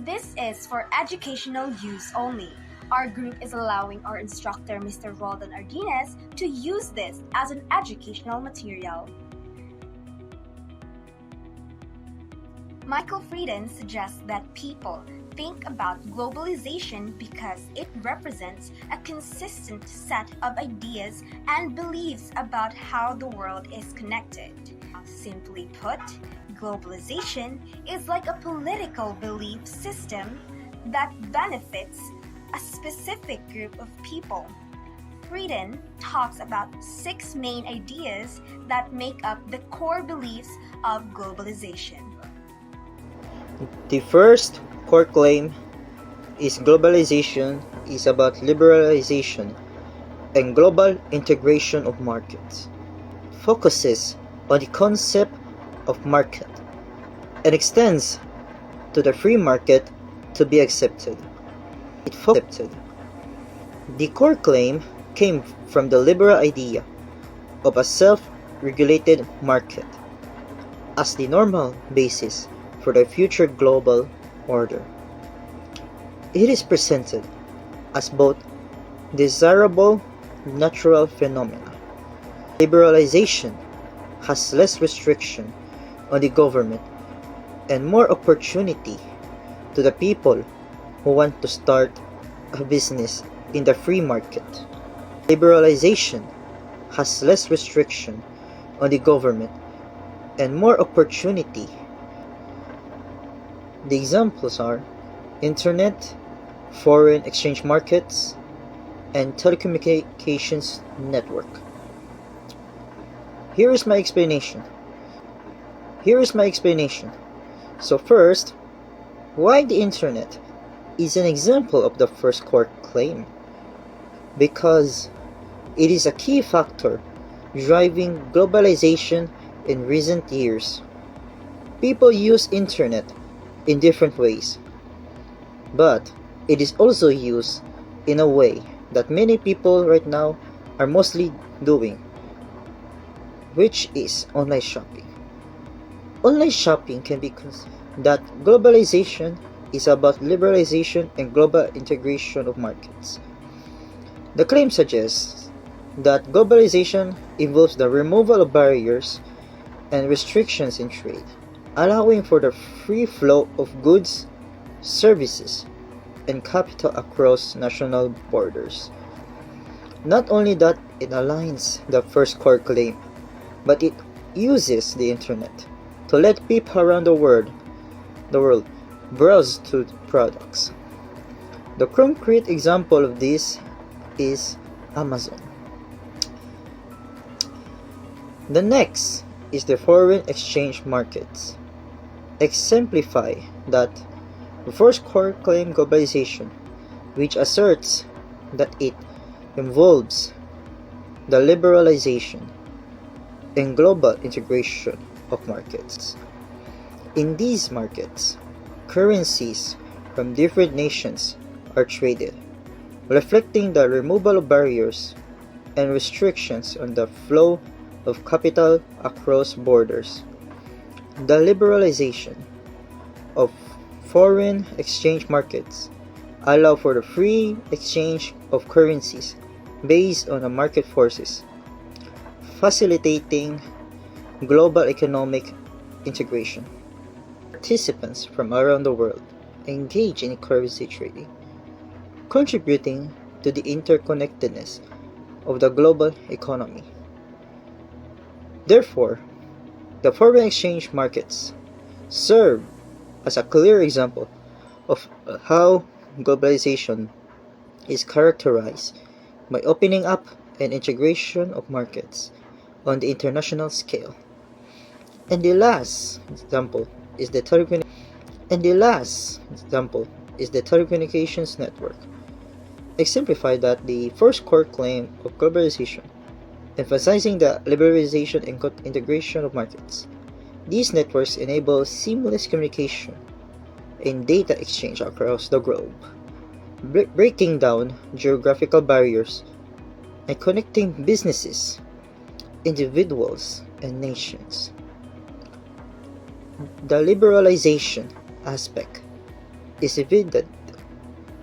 This is for educational use only. Our group is allowing our instructor, Mr. Roldan Ardines, to use this as an educational material. Michael Frieden suggests that people think about globalization because it represents a consistent set of ideas and beliefs about how the world is connected. Simply put, globalization is like a political belief system that benefits a specific group of people. Frieden talks about 6 main ideas that make up the core beliefs of globalization. The first core claim is globalization is about liberalization and global integration of markets. It focuses on the concept of market and extends to the free market to be accepted. The core claim came from the liberal idea of a self-regulated market as the normal basis for the future global order. It is presented as both desirable natural phenomena. Liberalization has less restriction on the government and more opportunity to the people who want to start a business in the free market. Liberalization has less restriction on the government and more opportunity. The examples are internet, foreign exchange markets, and telecommunications network. Here is my explanation. So first, why the internet is an example of the first core claim? Because it is a key factor driving globalization in recent years. People use internet in different ways, but it is also used in a way that many people right now are mostly doing, which is online shopping. Online shopping can be that globalization is about liberalization and global integration of markets. The claim suggests that globalization involves the removal of barriers and restrictions in trade, allowing for the free flow of goods, services, and capital across national borders. Not only that it aligns the first core claim, but it uses the internet to let people around the world browse to products. The concrete example of this is Amazon. The next is the foreign exchange markets. Exemplify that the first core claim globalization, which asserts that it involves the liberalization and global integration of markets. In these markets, currencies from different nations are traded, reflecting the removal of barriers and restrictions on the flow of capital across borders. The liberalization of foreign exchange markets allow for the free exchange of currencies based on the market forces, facilitating global economic integration. Participants from around the world engage in currency trading, contributing to the interconnectedness of the global economy. Therefore, the foreign exchange markets serve as a clear example of how globalization is characterized by opening up and integration of markets on the international scale. And the last example is the telecommunications network. Exemplify that the first core claim of globalization, emphasizing the liberalization and integration of markets. These networks enable seamless communication and data exchange across the globe, breaking down geographical barriers and connecting businesses, individuals, and nations. The liberalization aspect is evident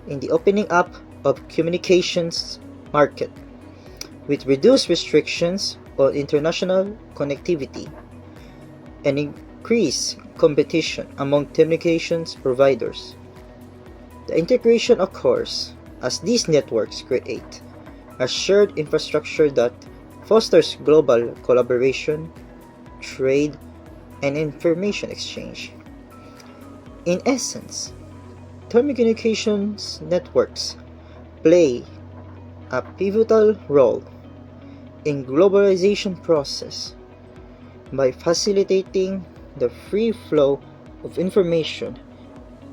in the opening up of communications market, with reduced restrictions on international connectivity and increased competition among communications providers. The integration occurs as these networks create a shared infrastructure that fosters global collaboration, trade, and information exchange. In essence, telecommunications networks play a pivotal role in globalization process by facilitating the free flow of information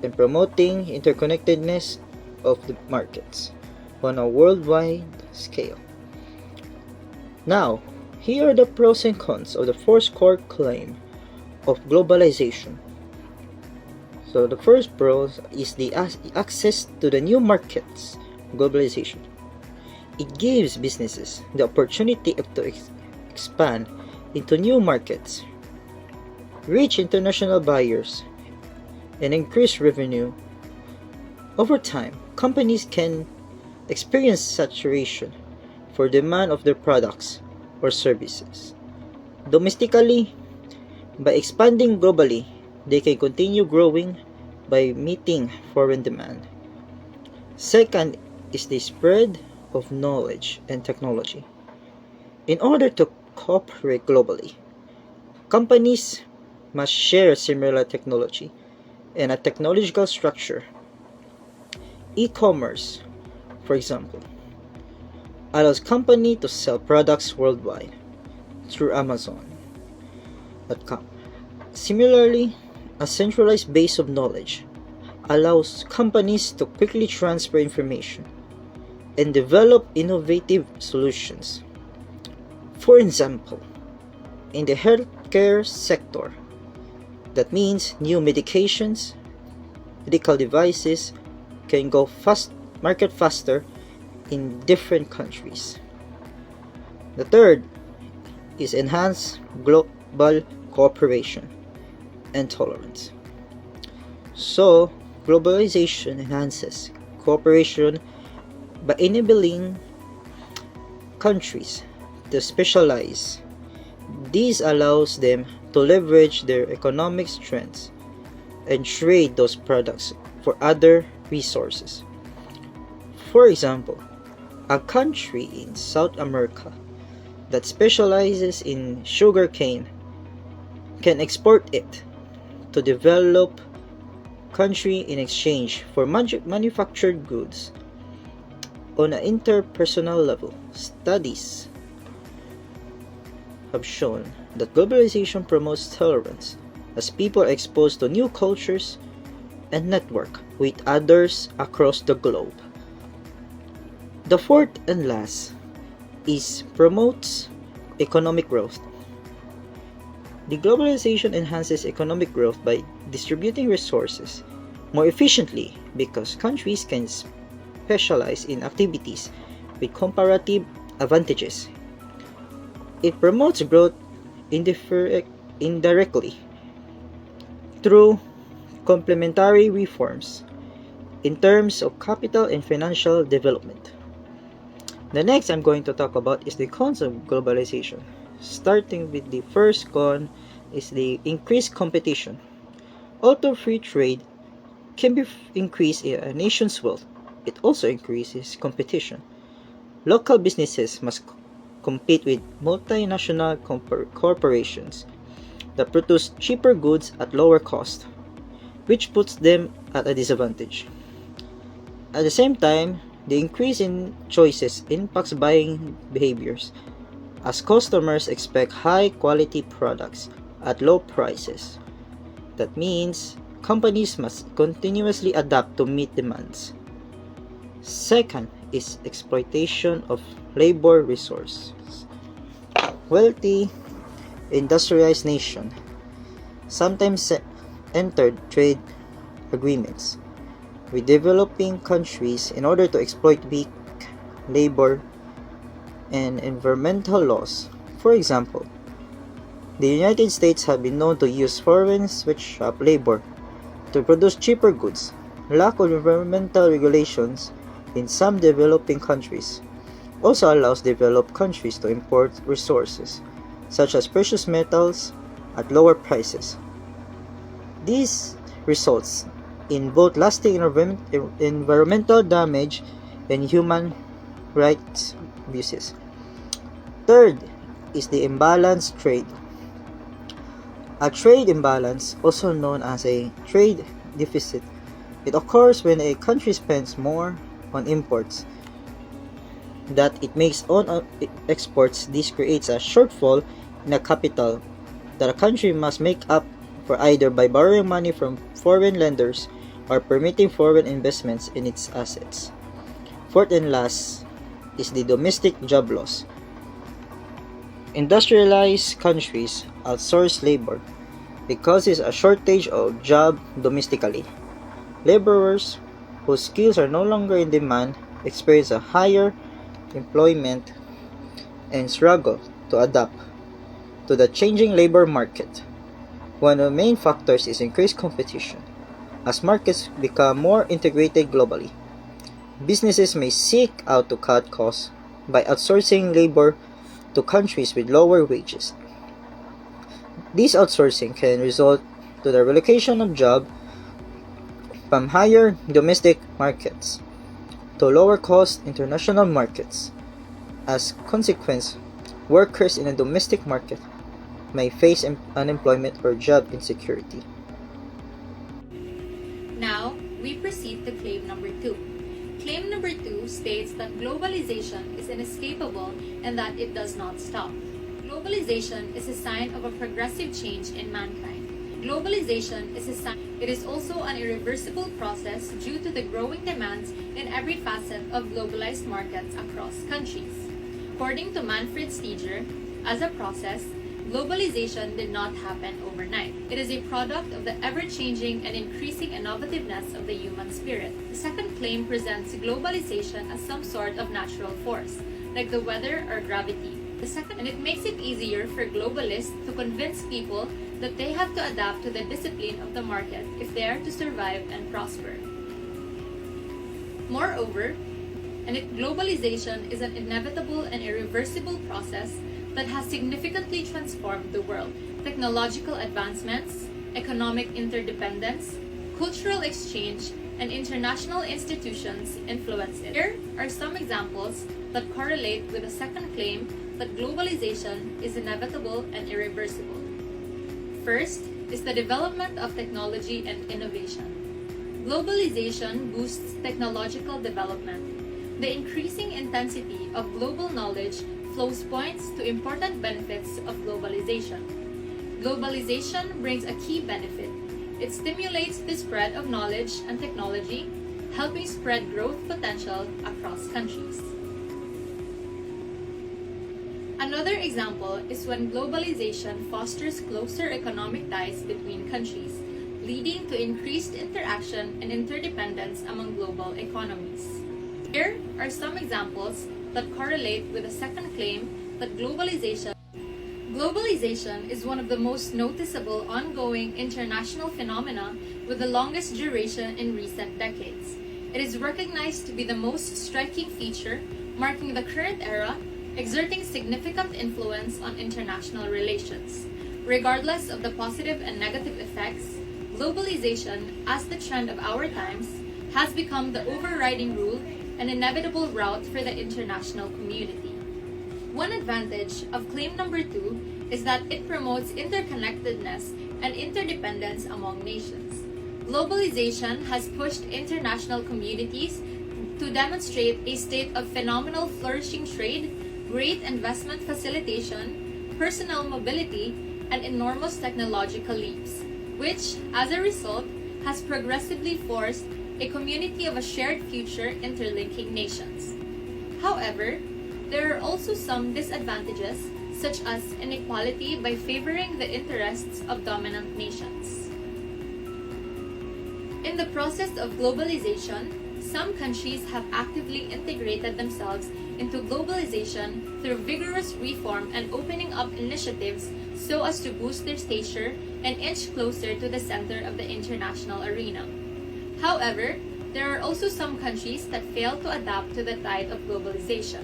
and promoting interconnectedness of the markets on a worldwide scale. Now, here are the pros and cons of the first core claim of globalization. So the first pro is the access to the new markets. Globalization. It gives businesses the opportunity to expand into new markets, reach international buyers, and increase revenue. Over time, companies can experience saturation for demand of their products or services. Domestically, by expanding globally, they can continue growing by meeting foreign demand. Second is the spread of knowledge and technology. In order to cooperate globally, companies must share similar technology and a technological structure. E-commerce, for example, allows companies to sell products worldwide through Amazon.com. Similarly, a centralized base of knowledge allows companies to quickly transfer information and develop innovative solutions. For example, in the healthcare sector, that means new medications, medical devices can go market faster in different countries. The third is enhanced global cooperation and tolerance. So, globalization enhances cooperation by enabling countries to specialize. This allows them to leverage their economic strengths and trade those products for other resources. For example, a country in South America that specializes in sugarcane can export it to develop country in exchange for manufactured goods. On an interpersonal level, studies have shown that globalization promotes tolerance as people are exposed to new cultures and network with others across the globe. The fourth and last is promotes economic growth. The globalization enhances economic growth by distributing resources more efficiently because countries can specialize in activities with comparative advantages. It promotes growth indirectly through complementary reforms in terms of capital and financial development. The next I'm going to talk about is the cons of globalization. Starting with the first con is the increased competition. Although free trade can be increased in a nation's wealth, it also increases competition. Local businesses must compete with multinational corporations that produce cheaper goods at lower cost, which puts them at a disadvantage. At the same time, the increase in choices impacts buying behaviors, as customers expect high-quality products at low prices. That means companies must continuously adapt to meet demands. Second is exploitation of labor resources. Wealthy, industrialized nations sometimes entered trade agreements with developing countries in order to exploit weak labor and environmental laws. For example, the United States have been known to use foreign sweatshop labor to produce cheaper goods, lack of environmental regulations in some developing countries also allows developed countries to import resources, such as precious metals, at lower prices. This results in both lasting environmental damage and human rights abuses. Third is the imbalanced trade. A trade imbalance, also known as a trade deficit, it occurs when a country spends more on imports that it makes on exports. This creates a shortfall in a capital that a country must make up for either by borrowing money from foreign lenders or permitting foreign investments in its assets. Fourth and last is the domestic job loss. Industrialized countries outsource labor. It causes a shortage of jobs domestically. Laborers whose skills are no longer in demand experience a higher employment and struggle to adapt to the changing labor market. One of the main factors is increased competition. As markets become more integrated globally, businesses may seek out to cut costs by outsourcing labor to countries with lower wages. This outsourcing can result to the relocation of jobs from higher domestic markets to lower cost international markets. As a consequence, workers in a domestic market may face unemployment or job insecurity. Now, we proceed to claim number 2. Claim number 2 states that globalization is inescapable and that it does not stop. Globalization is a sign of a progressive change in mankind. Globalization is a sign. It is also an irreversible process due to the growing demands in every facet of globalized markets across countries. According to Manfred Steger, as a process, globalization did not happen overnight. It is a product of the ever-changing and increasing innovativeness of the human spirit. The second claim presents globalization as some sort of natural force, like the weather or gravity. And it makes it easier for globalists to convince people that they have to adapt to the discipline of the market if they are to survive and prosper. Moreover, globalization is an inevitable and irreversible process that has significantly transformed the world. Technological advancements, economic interdependence, cultural exchange, and international institutions influence it. Here are some examples that correlate with the second claim that globalization is inevitable and irreversible. First is the development of technology and innovation. Globalization boosts technological development. The increasing intensity of global knowledge flows points to important benefits of globalization. Globalization brings a key benefit. It stimulates the spread of knowledge and technology, helping spread growth potential across countries. Another example is when globalization fosters closer economic ties between countries, leading to increased interaction and interdependence among global economies. Here are some examples that correlate with the second claim that globalization is one of the most noticeable ongoing international phenomena with the longest duration in recent decades. It is recognized to be the most striking feature marking the current era, exerting significant influence on international relations. Regardless of the positive and negative effects, globalization, as the trend of our times, has become the overriding rule and inevitable route for the international community. One advantage of claim number 2 is that it promotes interconnectedness and interdependence among nations. Globalization has pushed international communities to demonstrate a state of phenomenal flourishing trade, great investment facilitation, personal mobility, and enormous technological leaps, which, as a result, has progressively forced a community of a shared future interlinking nations. However, there are also some disadvantages, such as inequality by favoring the interests of dominant nations. In the process of globalization, some countries have actively integrated themselves into globalization through vigorous reform and opening up initiatives so as to boost their stature and inch closer to the center of the international arena. However, there are also some countries that fail to adapt to the tide of globalization,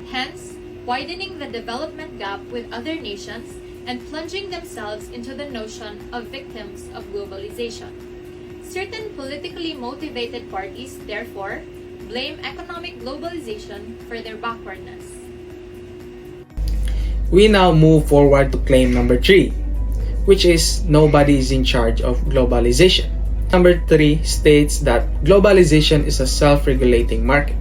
hence widening the development gap with other nations and plunging themselves into the notion of victims of globalization. Certain politically motivated parties, therefore, blame economic globalization for their backwardness. We now move forward to claim number 3, which is nobody is in charge of globalization. Number 3 states that globalization is a self-regulating market.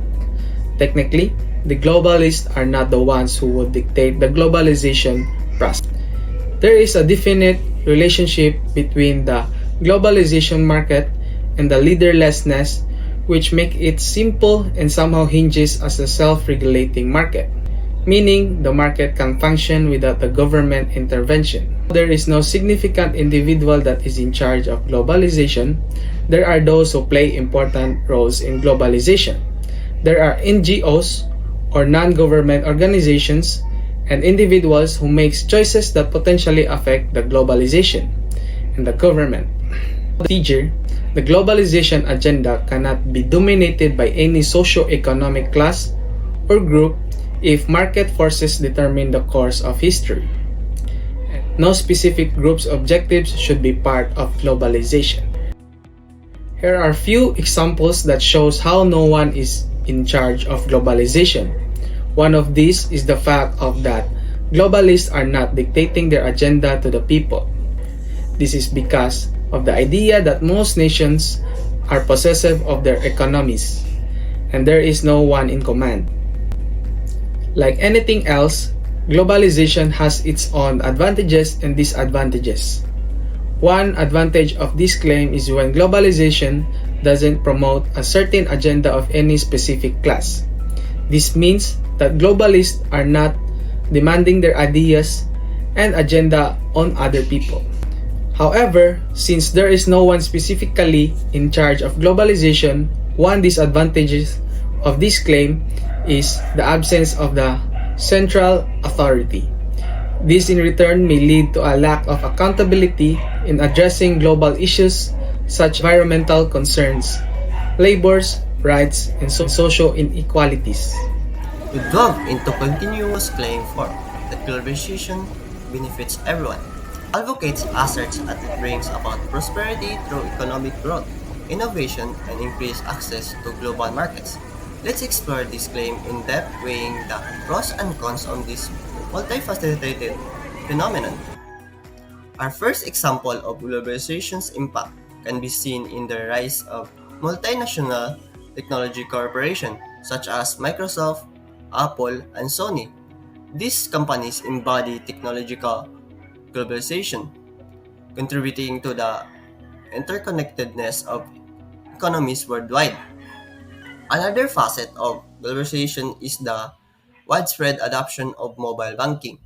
Technically, the globalists are not the ones who would dictate the globalization process. There is a definite relationship between the globalization market and the leaderlessness, which make it simple and somehow hinges as a self-regulating market, meaning the market can function without the government intervention. There is no significant individual that is in charge of globalization. There are those who play important roles in globalization. There are NGOs or non-government organizations and individuals who make choices that potentially affect the globalization and the government. Steger, the globalization agenda cannot be dominated by any socio-economic class or group if market forces determine the course of history. No specific group's objectives should be part of globalization. Here are few examples that shows how no one is in charge of globalization. One of these is the fact of that globalists are not dictating their agenda to the people. This is because of the idea that most nations are possessive of their economies, and there is no one in command. Like anything else, globalization has its own advantages and disadvantages. One advantage of this claim is when globalization doesn't promote a certain agenda of any specific class. This means that globalists are not demanding their ideas and agenda on other people. However, since there is no one specifically in charge of globalization, one disadvantage of this claim is the absence of the central authority. This in return may lead to a lack of accountability in addressing global issues such as environmental concerns, labor's rights, and social inequalities. We delve into continuous claim for that globalization benefits everyone. Advocates asserts that it brings about prosperity through economic growth, innovation, and increased access to global markets. Let's explore this claim in depth, weighing the pros and cons of this multifaceted phenomenon. Our first example of globalization's impact can be seen in the rise of multinational technology corporations such as Microsoft, Apple, and Sony. These companies embody technological globalization, contributing to the interconnectedness of economies worldwide. Another facet of globalization is the widespread adoption of mobile banking,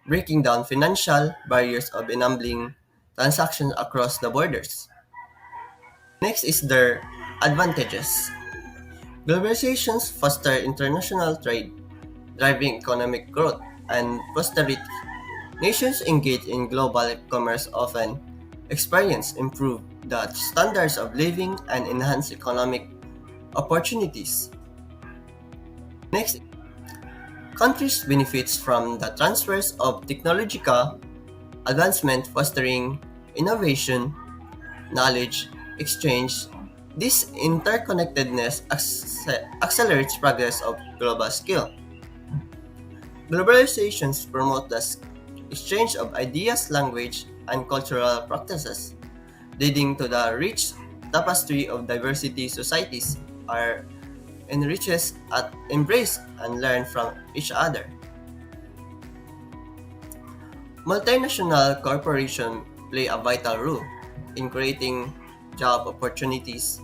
breaking down financial barriers of enabling transactions across the borders. Next is their advantages. Globalization fosters international trade, driving economic growth and prosperity. Nations engaged in global commerce often experience improved the standards of living and enhance economic opportunities. Next, countries benefits from the transfers of technological advancement fostering innovation, knowledge exchange. This interconnectedness accelerates progress of global scale. Globalization promotes the exchange of ideas, language, and cultural practices, leading to the rich tapestry of diversity societies are enriched at embrace and learn from each other. Multinational corporations play a vital role in creating job opportunities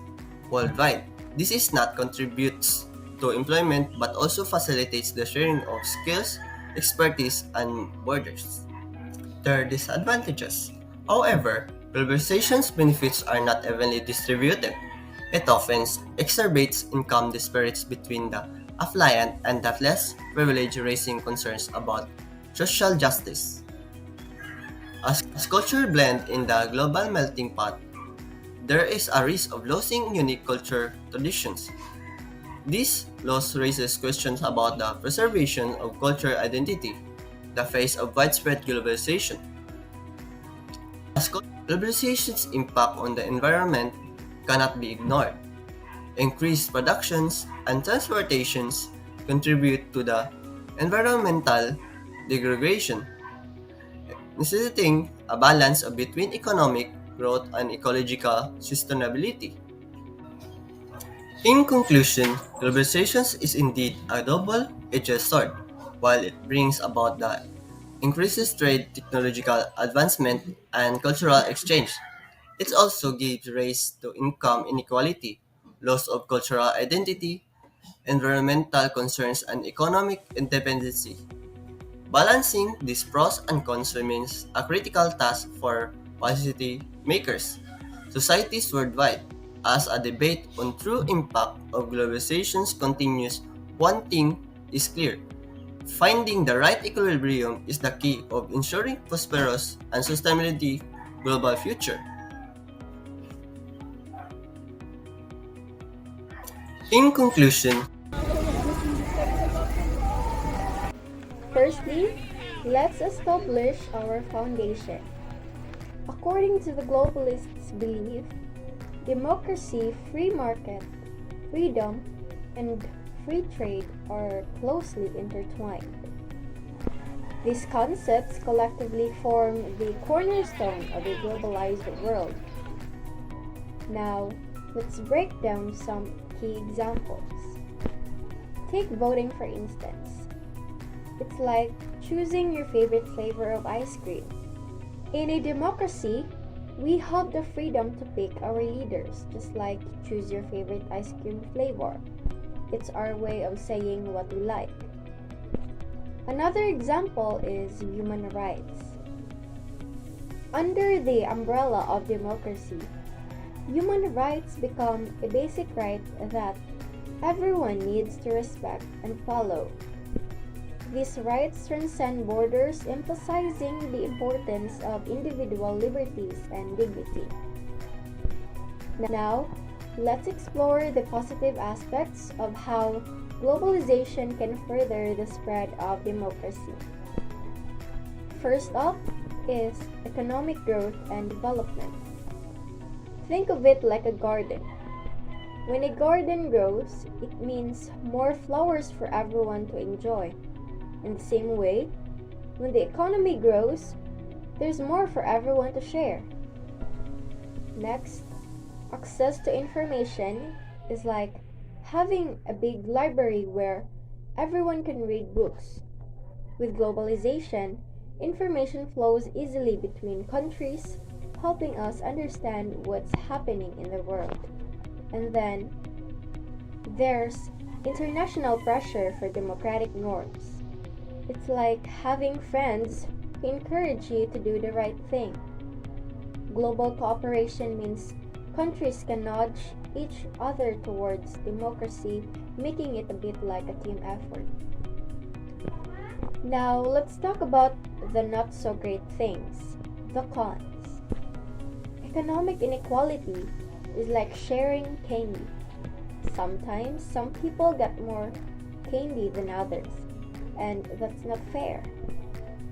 worldwide. This is not contributes to employment but also facilitates the sharing of skills, expertise, and borders. There are disadvantages. However, globalization's benefits are not evenly distributed. It often exacerbates income disparities between the affluent and the less privileged, raising concerns about social justice. As culture blend in the global melting pot, there is a risk of losing unique culture traditions. This loss raises questions about the preservation of cultural identity, the face of widespread globalization. As globalization's impact on the environment cannot be ignored. Increased productions and transportations contribute to the environmental degradation, necessitating a balance between economic growth and ecological sustainability. In conclusion, globalization is indeed a double-edged sword. While it brings about the increases trade, technological advancement, and cultural exchange, it also gives rise to income inequality, loss of cultural identity, environmental concerns, and economic independency. Balancing these pros and cons remains a critical task for policy makers, societies worldwide. As a debate on true impact of globalization continues, one thing is clear. Finding the right equilibrium is the key of ensuring prosperous and sustainable global future. In conclusion, Firstly, let's establish our foundation. According to the globalists' belief, democracy, free market, freedom, and free trade are closely intertwined. These concepts collectively form the cornerstone of a globalized world. Now, let's break down some key examples. Take voting for instance. It's like choosing your favorite flavor of ice cream. In a democracy, we have the freedom to pick our leaders, just like choose your favorite ice cream flavor. It's our way of saying what we like. Another example is human rights. Under the umbrella of democracy, human rights become a basic right that everyone needs to respect and follow. These rights transcend borders, emphasizing the importance of individual liberties and dignity. Now, let's explore the positive aspects of how globalization can further the spread of democracy. First up is economic growth and development. Think of it like a garden. When a garden grows, it means more flowers for everyone to enjoy. In the same way, when the economy grows, there's more for everyone to share. Next, access to information is like having a big library where everyone can read books. With globalization, information flows easily between countries, helping us understand what's happening in the world. And then, there's international pressure for democratic norms. It's like having friends who encourage you to do the right thing. Global cooperation means countries can nudge each other towards democracy, making it a bit like a team effort. Now, let's talk about the not so great things, the cons. Economic inequality is like sharing candy. Sometimes some people get more candy than others, and that's not fair.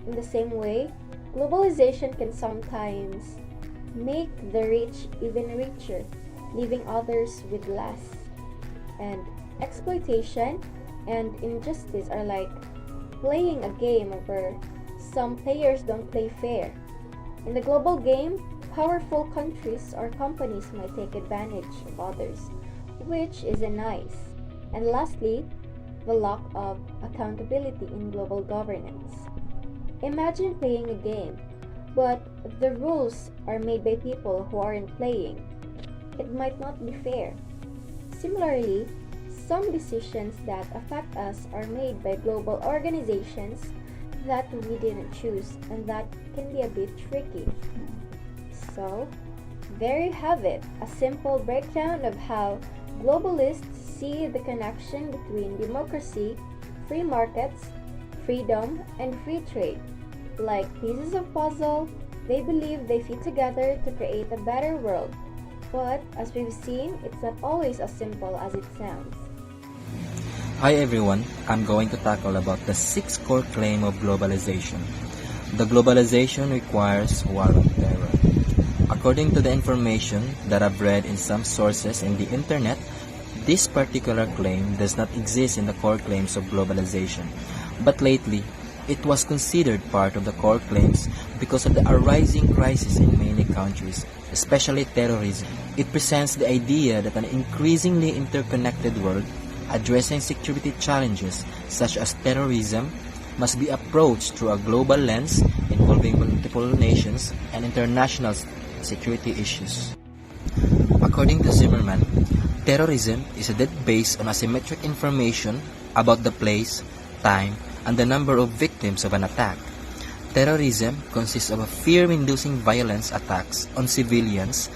In the same way, globalization can sometimes make the rich even richer, leaving others with less. And exploitation and injustice are like playing a game where some players don't play fair. In the global game, powerful countries or companies might take advantage of others, which isn't nice. And lastly, the lack of accountability in global governance. Imagine playing a game, but the rules are made by people who aren't playing. It might not be fair. Similarly, some decisions that affect us are made by global organizations that we didn't choose, and that can be a bit tricky. So, there you have it, a simple breakdown of how globalists see the connection between democracy, free markets, freedom, and free trade. Like pieces of puzzle, they believe they fit together to create a better world. But as we've seen, it's not always as simple as it sounds. Hi everyone, I'm going to tackle about the sixth core claim of globalization. The globalization requires war on terror. According to the information that I've read in some sources in the internet, this particular claim does not exist in the core claims of globalization. But lately, it was considered part of the core claims because of the arising crisis in many countries, especially terrorism. It presents the idea that an increasingly interconnected world addressing security challenges such as terrorism must be approached through a global lens involving multiple nations and international security issues. According to Zimmerman, terrorism is a debt based on asymmetric information about the place, time, and the number of victims of an attack. Terrorism consists of a fear-inducing violence attacks on civilians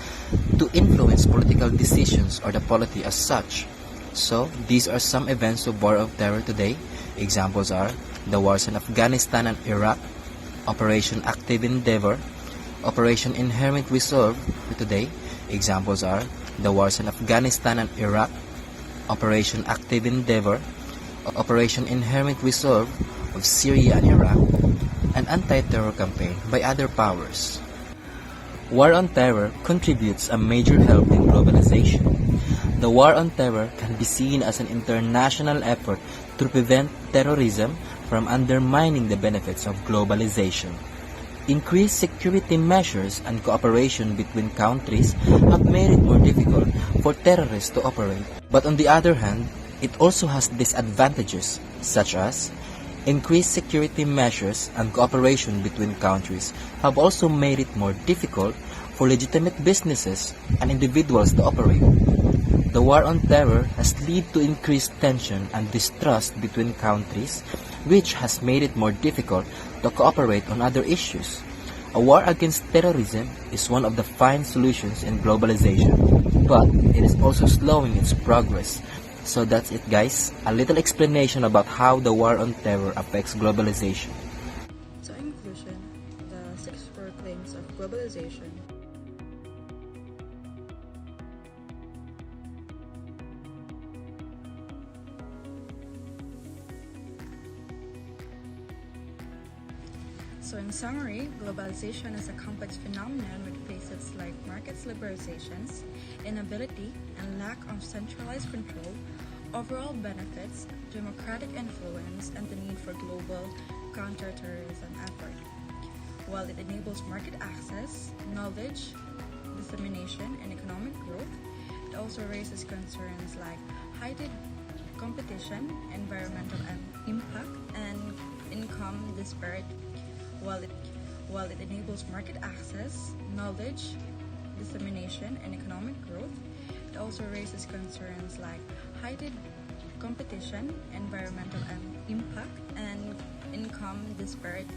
to influence political decisions or the polity as such. So, these are some events of war of terror today. Examples are the wars in Afghanistan and Iraq, Operation Active Endeavor, Operation Inherent Resolve today. Examples are the wars in Afghanistan and Iraq, Operation Active Endeavor, Operation Inherent Resolve of Syria and Iraq, an anti-terror campaign by other powers. War on terror contributes a major help in globalization. The war on terror can be seen as an international effort to prevent terrorism from undermining the benefits of globalization. Increased security measures and cooperation between countries have made it more difficult for terrorists to operate. But on the other hand, it also has disadvantages, such as increased security measures and cooperation between countries have also made it more difficult for legitimate businesses and individuals to operate. The war on terror has led to increased tension and distrust between countries, which has made it more difficult to cooperate on other issues. A war against terrorism is one of the fine solutions in globalization, but it is also slowing its progress. So that's it, guys. A little explanation about how the war on terror affects globalization. So in conclusion, the six core claims of globalization So in summary, globalization is a complex phenomenon with facets like markets liberalizations, inability and lack of centralized control, overall benefits, democratic influence, and the need for global counterterrorism effort. While it enables market access, knowledge, dissemination, and economic growth, it also raises concerns like heightened competition, environmental impact, and income disparity. While it enables market access, knowledge, dissemination, and economic growth, it also raises concerns like heightened competition, environmental impact, and income disparity.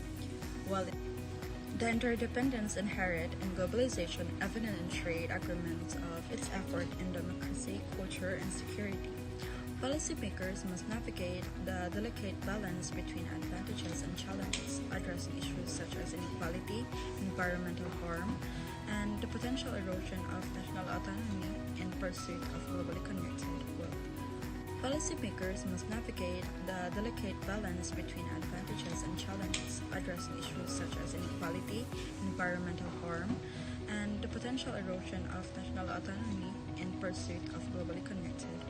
The interdependence inherent in globalization evident in trade agreements of its effort in democracy, culture, and security. Policymakers must navigate the delicate balance between advantages and challenges, addressing issues such as inequality, environmental harm, and the potential erosion of national autonomy in pursuit of globally connected world. Policymakers must navigate the delicate balance between advantages and challenges, addressing issues such as inequality, environmental harm, and the potential erosion of national autonomy in pursuit of globally connected